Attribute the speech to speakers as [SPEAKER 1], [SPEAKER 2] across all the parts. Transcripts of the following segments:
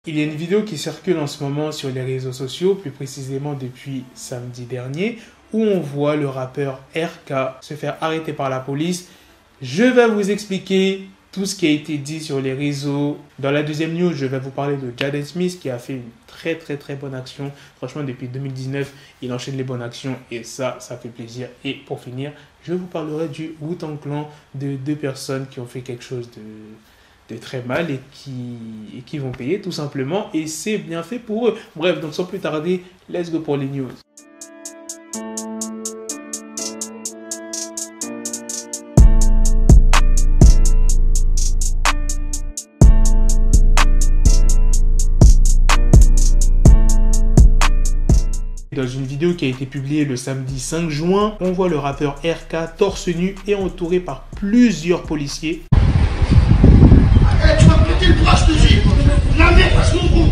[SPEAKER 1] Il y a une vidéo qui circule en ce moment sur les réseaux sociaux, plus précisément depuis samedi dernier, où on voit le rappeur RK se faire arrêter par la police. Je vais vous expliquer tout ce qui a été dit sur les réseaux. Dans la deuxième news, je vais vous parler de Jaden Smith qui a fait une très bonne action. Franchement, depuis 2019, il enchaîne les bonnes actions et ça fait plaisir. Et pour finir, je vous parlerai du Wu-Tang Clan, de deux personnes qui ont fait quelque chose de très mal et qui vont payer tout simplement, et c'est bien fait pour eux. Bref, donc sans plus tarder, let's go pour les news. Dans une vidéo qui a été publiée le samedi 5 juin, on voit le rappeur RK torse nu et entouré par plusieurs policiers.
[SPEAKER 2] Tu vas me péter le bras, je te dis. La merde, passe mon coup.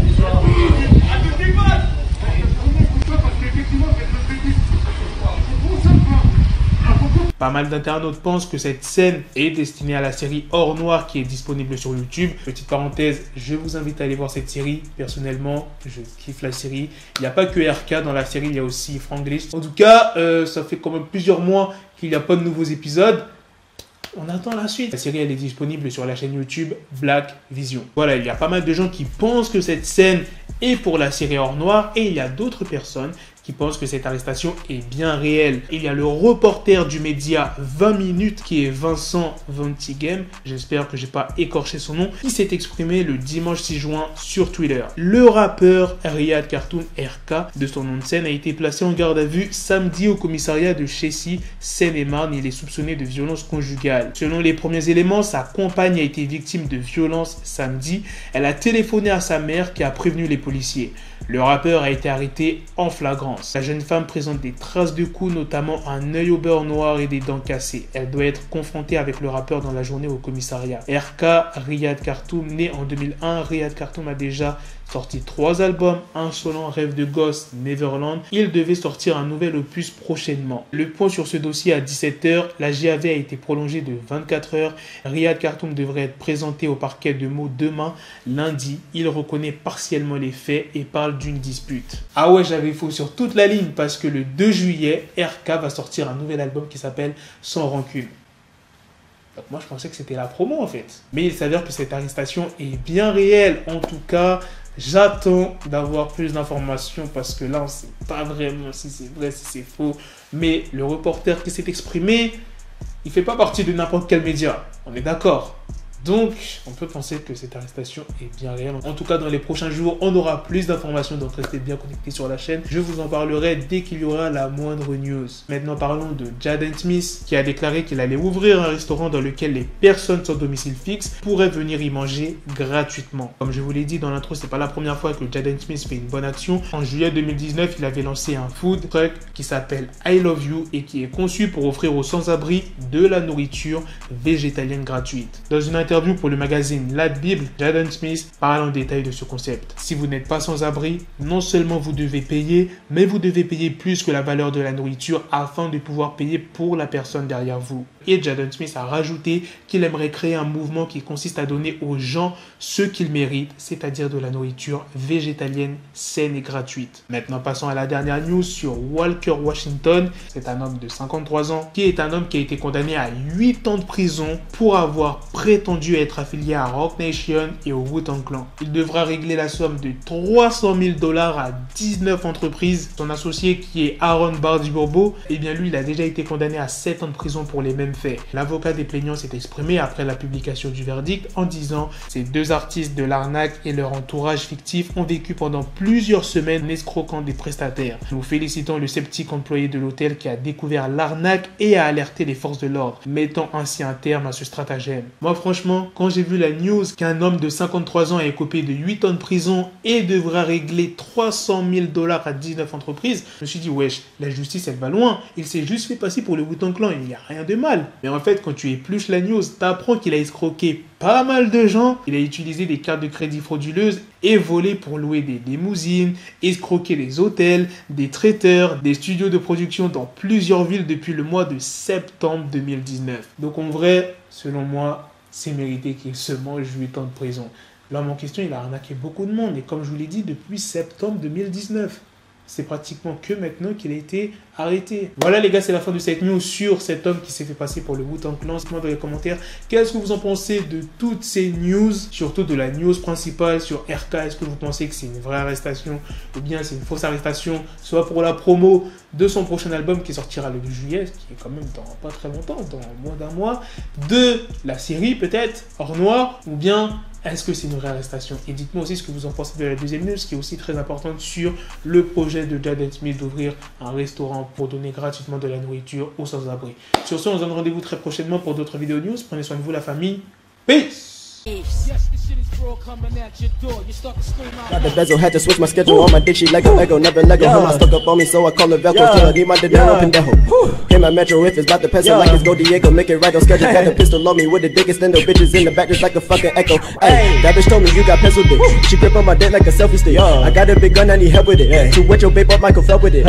[SPEAKER 1] Pas mal d'internautes pensent que cette scène est destinée à la série Hors Noir qui est disponible sur YouTube. Petite parenthèse, je vous invite à aller voir cette série. Personnellement, je kiffe la série. Il n'y a pas que RK dans la série, il y a aussi Franglish. En tout cas, ça fait quand même plusieurs mois qu'il n'y a pas de nouveaux épisodes. On attend la suite. La série, elle est disponible sur la chaîne YouTube Black Vision. Voilà, il y a pas mal de gens qui pensent que cette scène est pour la série Hors Noir et il y a d'autres personnes qui pensent que cette arrestation est bien réelle. Il y a le reporter du média 20 minutes qui est Vincent Ventigem, j'espère que j'ai pas écorché son nom, qui s'est exprimé le dimanche 6 juin sur Twitter. Le rappeur Riyad Khartoum RK, de son nom de scène, a été placé en garde à vue samedi au commissariat de Chessy, Seine-et-Marne. Il est soupçonné de violence conjugale. Selon les premiers éléments, sa compagne a été victime de violences samedi. Elle a téléphoné à sa mère qui a prévenu les policiers. Le rappeur a été arrêté en flagrance. La jeune femme présente des traces de coups, notamment un œil au beurre noir et des dents cassées. Elle doit être confrontée avec le rappeur dans la journée au commissariat. RK, Riyad Khartoum, né en 2001, Riyad Khartoum a déjà sorti 3 albums: Insolent, Rêve de gosse, Neverland. Il devait sortir un nouvel opus prochainement. Le point sur ce dossier à 17 h, la GAV a été prolongée de 24 heures. Riyad Khartoum devrait être présenté au parquet de Meaux demain, lundi. Il reconnaît partiellement les faits et parle d'une dispute. Ah ouais, j'avais faux sur toute la ligne parce que le 2 juillet, RK va sortir un nouvel album qui s'appelle Sans Rancune. Donc moi je pensais que c'était la promo en fait. Mais il s'avère que cette arrestation est bien réelle. En tout cas, j'attends d'avoir plus d'informations parce que là on ne sait pas vraiment si c'est vrai, si c'est faux. Mais le reporter qui s'est exprimé, il ne fait pas partie de n'importe quel média. On est d'accord. Donc, on peut penser que cette arrestation est bien réelle. En tout cas, dans les prochains jours, on aura plus d'informations, donc restez bien connectés sur la chaîne. Je vous en parlerai dès qu'il y aura la moindre news. Maintenant, parlons de Jaden Smith, qui a déclaré qu'il allait ouvrir un restaurant dans lequel les personnes sans domicile fixe pourraient venir y manger gratuitement. Comme je vous l'ai dit dans l'intro, c'est pas la première fois que Jaden Smith fait une bonne action. En juillet 2019, il avait lancé un food truck qui s'appelle I Love You et qui est conçu pour offrir aux sans-abri de la nourriture végétalienne gratuite. Dans une interview pour le magazine La Bible, Jaden Smith parle en détail de ce concept. Si vous n'êtes pas sans abri, non seulement vous devez payer, mais vous devez payer plus que la valeur de la nourriture afin de pouvoir payer pour la personne derrière vous. Et Jaden Smith a rajouté qu'il aimerait créer un mouvement qui consiste à donner aux gens ce qu'ils méritent, c'est-à-dire de la nourriture végétalienne saine et gratuite. Maintenant, passons à la dernière news sur Walker Washington. C'est un homme de 53 ans qui est un homme qui a été condamné à 8 ans de prison pour avoir prétendu être affilié à Roc Nation et au Wu-Tang Clan. Il devra régler la somme de 300 000 $ à 19 entreprises. Son associé qui est Aaron Bardi-Bourbeau, eh bien lui, il a déjà été condamné à 7 ans de prison pour les mêmes faits. L'avocat des plaignants s'est exprimé après la publication du verdict en disant: ces deux artistes de l'arnaque et leur entourage fictif ont vécu pendant plusieurs semaines en escroquant des prestataires. Nous félicitons le sceptique employé de l'hôtel qui a découvert l'arnaque et a alerté les forces de l'ordre, mettant ainsi un terme à ce stratagème. Moi franchement, quand j'ai vu la news qu'un homme de 53 ans est écopé de 8 ans de prison et devra régler 300 000 $ à 19 entreprises, je me suis dit wesh, la justice elle va loin. Il s'est juste fait passer pour le Wu-Tang Clan, il n'y a rien de mal. Mais en fait, quand tu épluches la news, t'apprends qu'il a escroqué pas mal de gens. Il a utilisé des cartes de crédit frauduleuses et volé pour louer des limousines, escroquer des hôtels, des traiteurs, des studios de production dans plusieurs villes depuis le mois de septembre 2019. Donc en vrai, selon moi, c'est mérité qu'il se mange 8 ans de prison. L'homme en question, il a arnaqué beaucoup de monde. Et comme je vous l'ai dit, depuis septembre 2019. C'est pratiquement que maintenant qu'il a été arrêté. Voilà les gars, c'est la fin de cette news sur cet homme qui s'est fait passer pour le Wu-Tang Clan. Dites-moi dans les commentaires qu'est-ce que vous en pensez de toutes ces news, surtout de la news principale sur RK. Est-ce que vous pensez que c'est une vraie arrestation ou bien c'est une fausse arrestation, soit pour la promo de son prochain album qui sortira le 2 juillet, qui est quand même dans pas très longtemps, dans moins d'un mois, de la série peut-être, Or Noir, ou bien est-ce que c'est une vraie arrestation? Et dites-moi aussi ce que vous en pensez de la deuxième news, qui est aussi très importante sur le projet de Jaden Smith d'ouvrir un restaurant pour donner gratuitement de la nourriture aux sans-abri. Sur ce, on se donne rendez-vous très prochainement pour d'autres vidéos news. Prenez soin de vous, la famille. Peace!
[SPEAKER 3] Got the bezel, had to switch my schedule. On my dick, she like a Lego, never Lego. Him, I stuck up on me, so I call her Velcro. Till I need my dinero pendejo. Hit my metro if it's about to peso, like it's Go Diego. Make it right on schedule. Got the pistol on me with the dick extendo. Bitches in the back just like a fucking echo. Ay, that bitch told me you got pencil dick. She grip on my dick like a selfie stick. I got a big gun, I need help with it. To wet your babe up, Michael fell with it.